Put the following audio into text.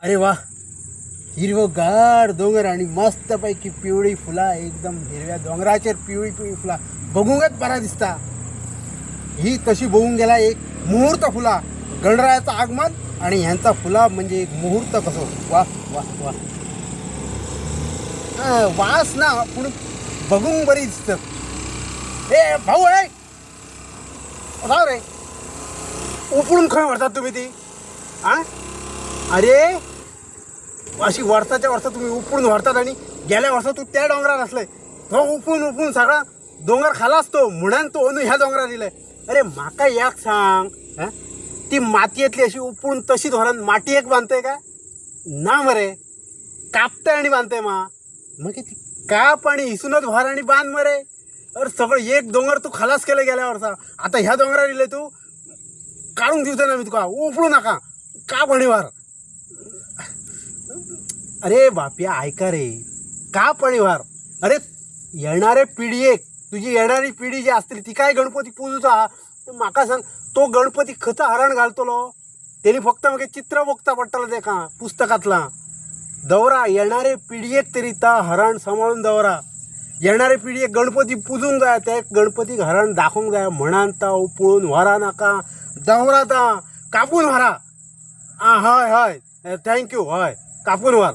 अरे वा, हिरवगार डोंगर आणि मस्तपैकी पिवळी फुला, एकदम हिरव्या डोंगराचेर पिवळी पिवळी फुला बघूंकच बरा दिसता. ही तशी बघून गेला एक मुहूर्त फुला, गणरायाचं आगमन आणि ह्यांचा फुला म्हणजे एक मुहूर्त कसो. वा वा वा. वास ना पण बघूंक बरी दिसतात. ए भाऊ आहे जाऊ रे, उपळून खंय व्हरतात तुम्ही ती? आ अरे अशी वर्षाच्या वर्ष तुम्ही उपळून व्हरतात आणि गेल्या वर्षा तू त्या डोंगरात असलंय, तो उपळून उपळून सगळा डोंगर खालास तो म्हणून तो अनु ह्या डोंगरात दिलाय. अरे माका याक सांग, ती मातयेतली अशी उपळून तशी धोरण माती एक बांधतंय का ना? मरे कापतंय आणि बांधतंय मग ती काप आणि हिसूनच व्हार आणि बांध मरे. अरे सगळं एक डोंगर तू खलास केलं गेल्या वर्षा, आता ह्या डोंगरात दिले तू काढून दिवसा ना मी तुका उपळू नका काप आणि व्हार. अरे बापिया ऐका रे, काप आणि व्हार. अरे येणारे पिढयेक, तुझी येणारी पिढी जी असतील ती काय गणपती पूजूचा माका सांग. तो गणपती खचा हरण घालतलो, त्यांनी फक्त मग चित्र बघता पडटलं ते का पुस्तकातला. दौरा येणारे पिढयेक तरी ता हरण सांभाळून दौरा. येणारे पिढयेक गणपती पूजून जाय, त्या गणपतीक हरण दाखवूंक जाय म्हणान ता उपळून व्हरा नाका, दौरा ता कापून व्हरा. हय हय थँक्यू. हय कापून व्हर.